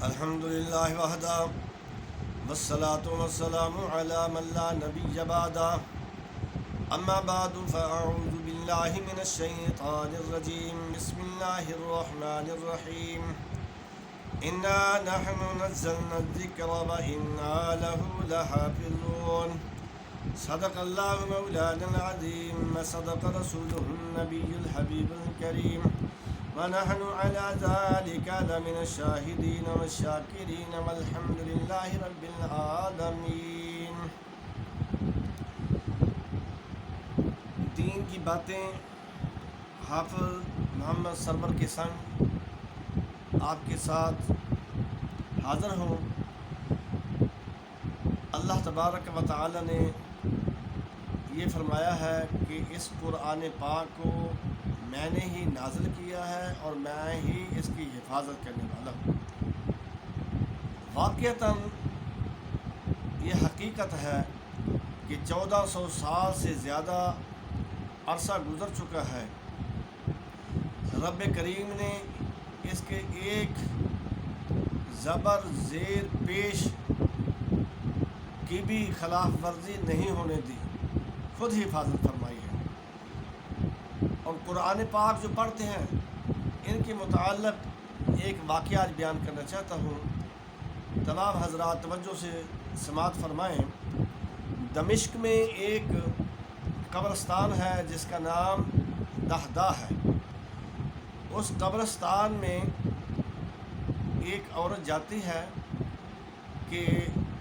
الحمد للہ وحدہ والصلاة والسلام علی من لا نبی بعدہ اما بعد فاعوذ باللہ من الشیطان الرجیم بسم اللہ الرحمن الرحیم انا نحن نزلنا الذکر وانا له لحافظون صدق اللہ مولانا العظیم وصدق رسوله النبی الحبیب الکریم ونحن على ذلك لمن الشاهدين والشاكرين والحمد لله رب العالمين۔ دین کی باتیں حافظ محمد سرور کے سنگ آپ کے ساتھ حاضر ہوں۔ اللہ تبارک و تعالی نے یہ فرمایا ہے کہ اس قرآن پاک کو میں نے ہی نازل کیا ہے اور میں ہی اس کی حفاظت کرنے والا ہوں۔ واقعتاً یہ حقیقت ہے کہ 1400 سال سے زیادہ عرصہ گزر چکا ہے، رب کریم نے اس کے ایک زبر زیر پیش کی بھی خلاف ورزی نہیں ہونے دی، خود ہی حفاظت فرمائی ہے۔ اور قرآن پاک جو پڑھتے ہیں ان کے متعلق ایک واقعہ آج بیان کرنا چاہتا ہوں۔ تمام حضرات توجہ سے سماعت فرمائیں۔ دمشق میں ایک قبرستان ہے جس کا نام دہدہ ہے۔ اس قبرستان میں ایک عورت جاتی ہے کہ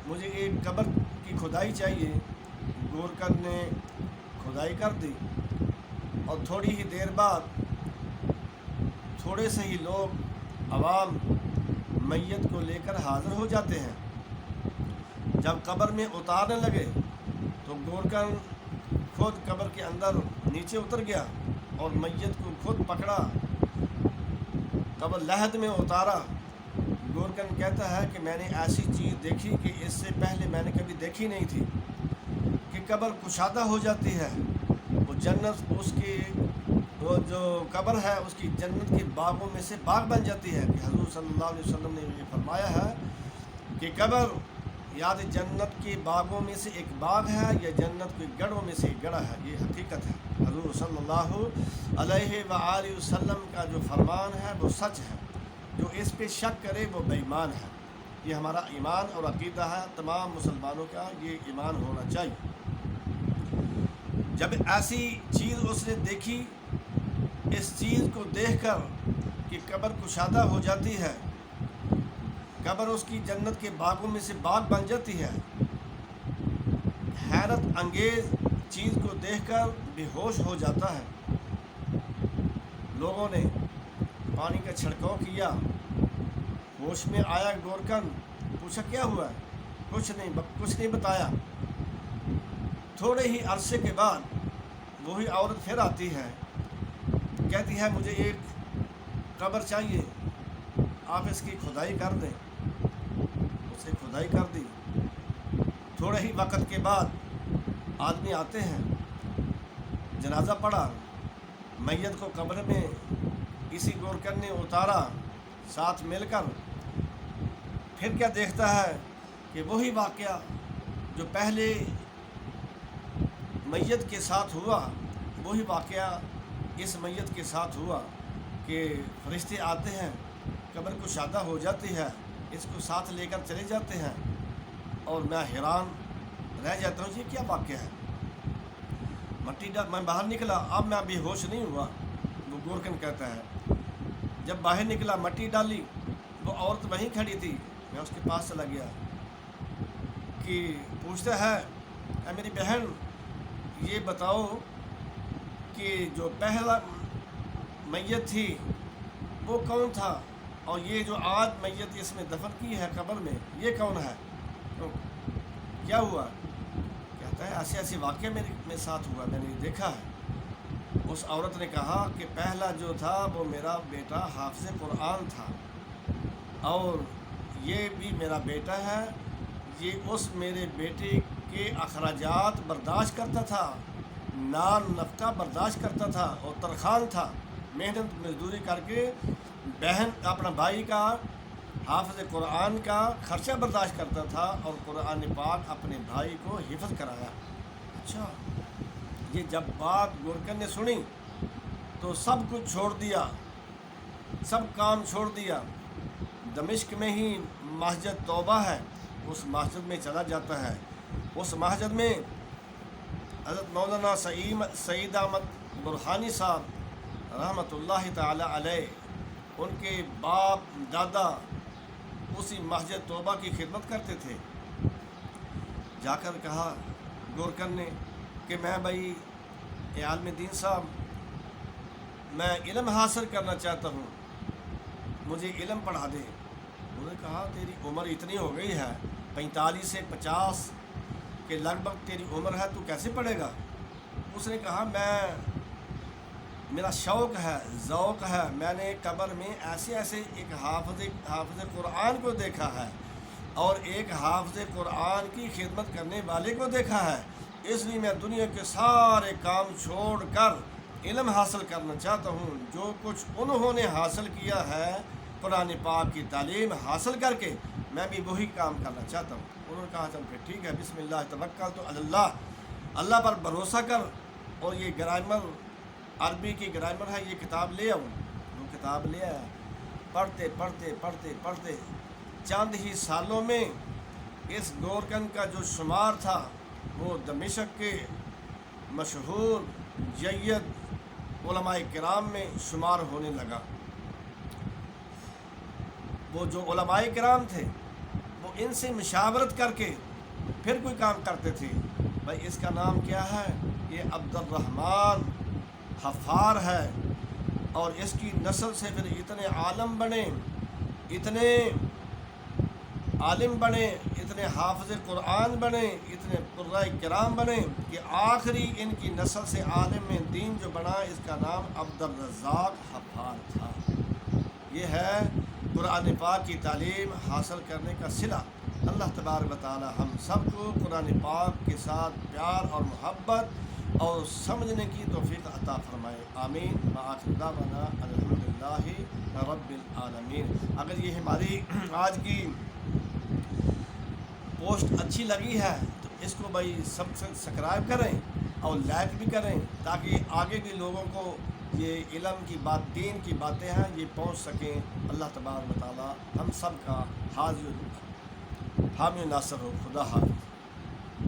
مجھے ایک قبر کی کھدائی چاہیے۔ گورکن نے کھدائی کر دی اور تھوڑی ہی دیر بعد تھوڑے سے ہی لوگ عوام میت کو لے کر حاضر ہو جاتے ہیں۔ جب قبر میں اتارنے لگے تو گورکن خود قبر کے اندر نیچے اتر گیا اور میت کو خود پکڑا، قبر لحد میں اتارا۔ گورکن کہتا ہے کہ میں نے ایسی چیز دیکھی کہ اس سے پہلے میں نے کبھی دیکھی نہیں تھی کہ قبر کشادہ ہو جاتی ہے، وہ جنت اس کی وہ جو قبر ہے اس کی جنت کے باغوں میں سے باغ بن جاتی ہے۔ کہ حضور صلی اللہ علیہ وسلم نے یہ فرمایا ہے کہ قبر یاد جنت کے باغوں میں سے ایک باغ ہے یا جنت کے گڑھوں میں سے ایک گڑھا ہے۔ یہ حقیقت ہے، حضور صلی اللہ علیہ وآلہ وسلم کا جو فرمان ہے وہ سچ ہے، جو اس پہ شک کرے وہ بے ایمان ہے۔ یہ ہمارا ایمان اور عقیدہ ہے، تمام مسلمانوں کا یہ ایمان ہونا چاہیے۔ جب ایسی چیز اس نے دیکھی، اس چیز کو دیکھ کر کہ قبر کشادہ ہو جاتی ہے، قبر اس کی جنت کے باغوں میں سے باغ بن جاتی ہے، حیرت انگیز چیز کو دیکھ کر بے ہوش ہو جاتا ہے۔ لوگوں نے پانی کا چھڑکاؤ کیا، ہوش میں آیا گورکن، پوچھا کیا ہوا ہے؟ کچھ نہیں بتایا۔ تھوڑے ہی عرصے کے بعد وہی عورت پھر آتی ہے، کہتی ہے مجھے ایک قبر چاہیے، آپ اس کی کھدائی کر دیں۔ اسے کھدائی کر دی۔ تھوڑے ہی وقت کے بعد آدمی آتے ہیں، جنازہ پڑا، میت کو قبر میں اسی گورکن نے اتارا ساتھ مل کر۔ پھر کیا دیکھتا ہے کہ وہی واقعہ جو پہلے میت کے ساتھ ہوا، وہی واقعہ اس میت کے ساتھ ہوا کہ فرشتے آتے ہیں، قبر کشادہ ہو جاتی ہے، اس کو ساتھ لے کر چلے جاتے ہیں، اور میں حیران رہ جاتا ہوں یہ کیا واقعہ ہے۔ میں باہر نکلا، اب میں بے ہوش نہیں ہوا، وہ گورکن کہتا ہے۔ جب باہر نکلا مٹی ڈالی، وہ عورت وہیں کھڑی تھی، میں اس کے پاس چلا گیا کہ پوچھتا ہے اے میری بہن یہ بتاؤ کہ جو پہلا میت تھی وہ کون تھا، اور یہ جو آج میت اس میں دفن کی ہے قبر میں یہ کون ہے، کیا ہوا؟ کہتا ہے ایسے ایسے واقعہ میرے ساتھ ہوا، میں نے دیکھا ہے۔ اس عورت نے کہا کہ پہلا جو تھا وہ میرا بیٹا حافظ قرآن تھا، اور یہ بھی میرا بیٹا ہے، یہ اس میرے بیٹے کے اخراجات برداشت کرتا تھا، نان نفقہ برداشت کرتا تھا اور ترخان تھا، محنت مزدوری کر کے بہن اپنا بھائی کا حافظ قرآن کا خرچہ برداشت کرتا تھا اور قرآن پاک اپنے بھائی کو حفظ کرایا۔ اچھا، یہ جب بات گورکن نے سنی تو سب کچھ چھوڑ دیا، سب کام چھوڑ دیا۔ دمشق میں ہی مسجد توبہ ہے، اس مسجد میں چلا جاتا ہے۔ اس مسجد میں حضرت مولانا سعید احمد برہانی صاحب رحمۃ اللہ تعالی علیہ، ان کے باپ دادا اسی مسجد توبہ کی خدمت کرتے تھے۔ جا کر کہا گورکن نے کہ میں بھائی عالم دین صاحب، میں علم حاصل کرنا چاہتا ہوں، مجھے علم پڑھا دے۔ انہوں نے کہا تیری عمر اتنی ہو گئی ہے، 45 سے 50 کے لگ بھگ تیری عمر ہے، تو کیسے پڑھے گا؟ اس نے کہا میرا شوق ہے، ذوق ہے، میں نے قبر میں ایسے ایک حافظ قرآن کو دیکھا ہے اور ایک حافظ قرآن کی خدمت کرنے والے کو دیکھا ہے، اس لیے میں دنیا کے سارے کام چھوڑ کر علم حاصل کرنا چاہتا ہوں۔ جو کچھ انہوں نے حاصل کیا ہے قرآن پاک کی تعلیم حاصل کر کے، میں بھی وہی کام کرنا چاہتا ہوں۔ انہوں نے کہا چل پھر ٹھیک ہے، بسم اللہ توکلت علی اللہ، اللہ پر بھروسہ کر، اور یہ گرامر عربی کی گرامر ہے، یہ کتاب لے آؤں۔ وہ کتاب لے آیا، پڑھتے پڑھتے پڑھتے پڑھتے چند ہی سالوں میں اس گورکن کا جو شمار تھا وہ دمشق کے مشہور جید علماء کرام میں شمار ہونے لگا۔ وہ جو علماء کرام تھے وہ ان سے مشاورت کر کے پھر کوئی کام کرتے تھے۔ بھائی اس کا نام کیا ہے؟ یہ عبد الرحمن حفار ہے، اور اس کی نسل سے پھر اتنے عالم بنے، اتنے عالم بنے، اتنے حافظ قرآن بنے، اتنے قراء کرام بنے کہ آخری ان کی نسل سے عالم دین جو بنا، اس کا نام عبد الرزاق حفار تھا۔ یہ ہے قرآن پاک کی تعلیم حاصل کرنے کا صلہ۔ اللہ تبارک و تعالی ہم سب کو قرآن پاک کے ساتھ پیار اور محبت اور سمجھنے کی توفیق عطا فرمائے، آمین۔ وآخر دعوانا الحمدللہ رب العالمین۔ اگر یہ ہماری آج کی پوسٹ اچھی لگی ہے تو اس کو بھائی سبسکرائب کریں اور لائک بھی کریں، تاکہ آگے بھی لوگوں کو یہ علم کی بات، دین کی باتیں ہیں، یہ پہنچ سکیں۔ اللہ تبارک و تعالی ہم سب کا حامی و ناصر ہو۔ خدا حافظ۔